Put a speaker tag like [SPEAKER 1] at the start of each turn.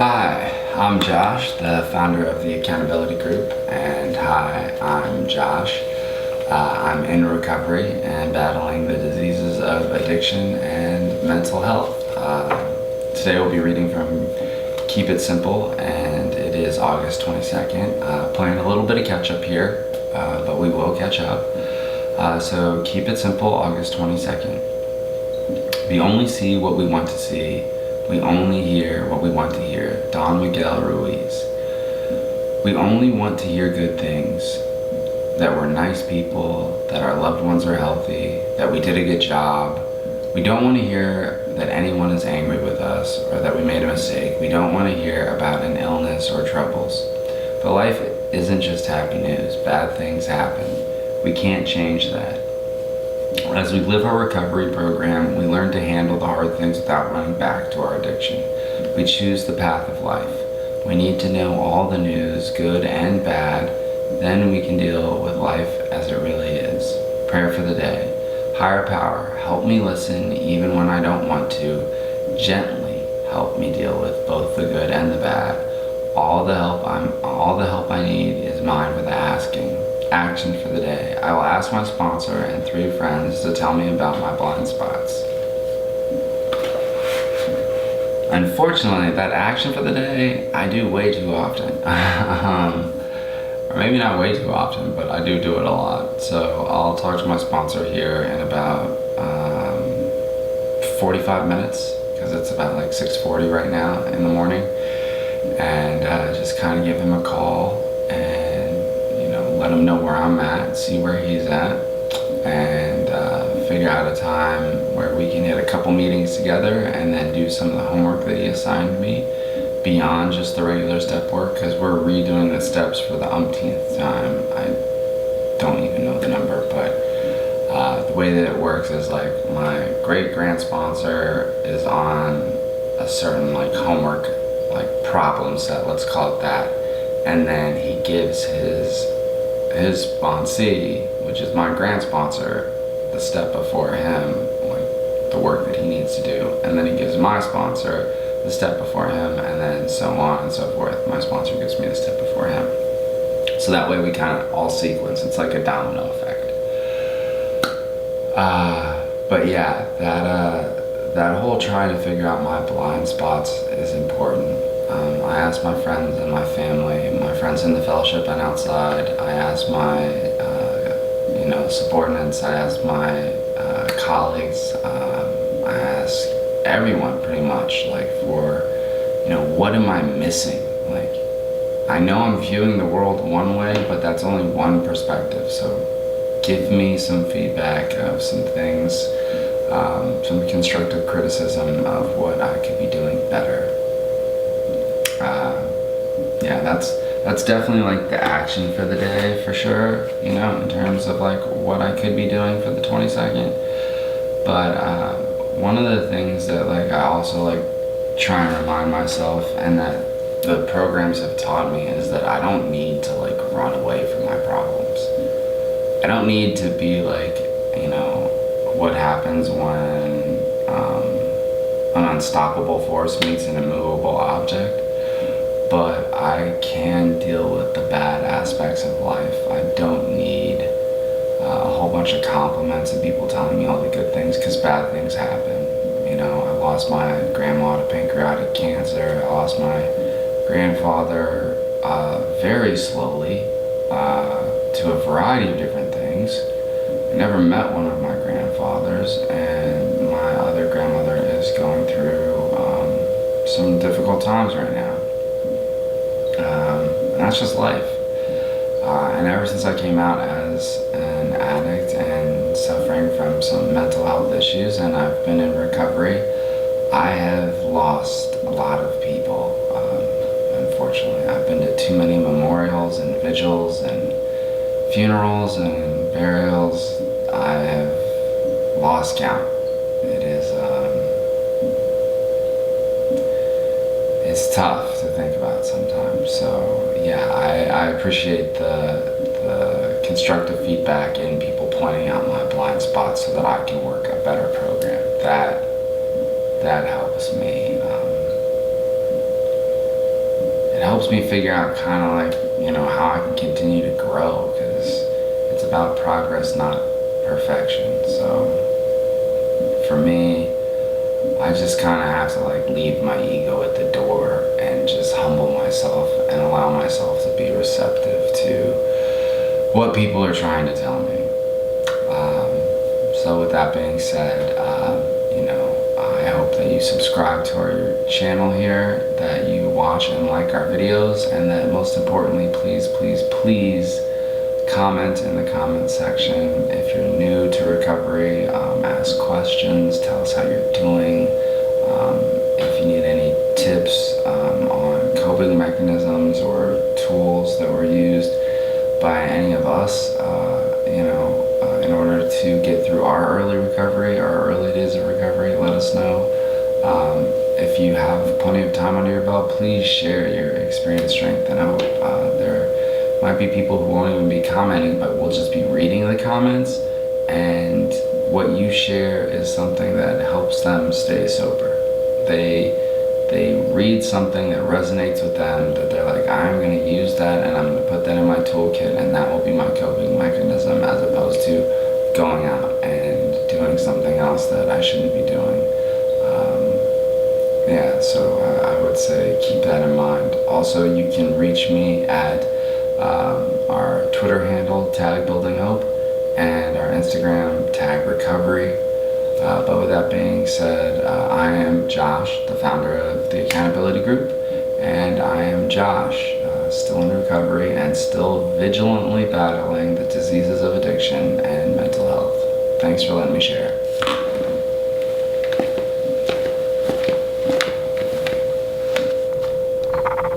[SPEAKER 1] Hi, I'm Josh, the founder of the Accountability Group, and hi, I'm Josh. I'm in recovery and battling the diseases of addiction and mental health. Today we'll be reading from Keep It Simple, and it is August 22nd. Playing a little bit of catch up here, but we will catch up. So Keep It Simple, August 22nd. We only see what we want to see. We only hear what we want to hear. Don Miguel Ruiz. We only want to hear good things, that we're nice people, that our loved ones are healthy, that we did a good job. We don't want to hear that anyone is angry with us or that we made a mistake. We don't want to hear about an illness or troubles. But life isn't just happy news. Bad things happen. We can't change that. As we live our recovery program, we learn to handle the hard things without running back to our addiction. We choose the path of life. We need to know all the news, good and bad, then we can deal with life as it really is. Prayer for the day. Higher power, help me listen even when I don't want to. Gently help me deal with both the good and the bad. All the help I need is mine for the asking. Action for the day. I will ask my sponsor and 3 friends to tell me about my blind spots. Unfortunately, that action for the day, I do way too often. Or maybe not way too often, but I do it a lot. So I'll talk to my sponsor here in about 45 minutes, because it's about like 6:40 right now in the morning. And just kind of give him a call and let him know where I'm at, see where he's at, and figure out a time where we can hit a couple meetings together and then do some of the homework that he assigned me beyond just the regular step work, because we're redoing the steps for the umpteenth time. I don't even know the number, but the way that it works is like my great grant sponsor is on a certain like homework like problem set, let's call it that, and then he gives his sponsee, which is my grant sponsor, the step before him, like the work that he needs to do, and then he gives my sponsor the step before him, and then so on and so forth. My sponsor gives me the step before him, so that way we kind of all sequence. It's like a domino effect. But yeah, that whole trying to figure out my blind spots is important. I asked my friends and my family, my friends in the fellowship and outside. I asked my, subordinates. I asked my colleagues. I asked everyone pretty much, like, for, what am I missing? Like, I know I'm viewing the world one way, but that's only one perspective. So give me some feedback of some things, some constructive criticism of what I could be doing better. That's definitely like the action for the day for sure, in terms of like what I could be doing for the 22nd. But one of the things that like I also like try and remind myself, and that the programs have taught me, is that I don't need to like run away from my problems. I don't need to be like, what happens when an unstoppable force meets an immovable object. But I can deal with the bad aspects of life. I don't need a whole bunch of compliments and people telling me all the good things, because bad things happen. I lost my grandma to pancreatic cancer. I lost my grandfather very slowly to a variety of different things. I never met one of my grandfathers, and my other grandmother is going through some difficult times right now. And that's just life. And ever since I came out as an addict and suffering from some mental health issues, and I've been in recovery, I have lost a lot of people. Unfortunately, I've been to too many memorials and vigils and funerals and burials. I have lost count. It is it's tough to think about sometimes. So yeah, I appreciate the constructive feedback and people pointing out my blind spots so that I can work a better program. That helps me. helps me figure out kind of like, how I can continue to grow, because it's about progress, not perfection. So for me, I just kind of have to like leave my ego at the door and just humble myself and allow myself to be receptive to what people are trying to tell me. So with that being said, I hope that you subscribe to our channel here, that you watch and like our videos, and that most importantly, please, please, please comment in the comment section. If you're new to recovery, ask questions, tell us how you're doing. If you need any tips on coping mechanisms or tools that were used by any of us, in order to get through our early recovery, our early days of recovery, let us know. If you have plenty of time under your belt, please share your experience, strength, and hope. There might be people who won't even be commenting, but will just be reading the comments, and what you share is something that helps them stay sober. They read something that resonates with them, that they're like, I'm going to use that and I'm going to put that in my toolkit, and that will be my coping mechanism, as opposed to going out and doing something else that I shouldn't be doing. So I would say keep that in mind. Also, you can reach me at our Twitter handle, tag Building Hope, and our Instagram, tag Recovery. But with that being said, I am Josh, the founder of the Accountability Group, and I am Josh, still in recovery and still vigilantly battling the diseases of addiction and mental health. Thanks for letting me share.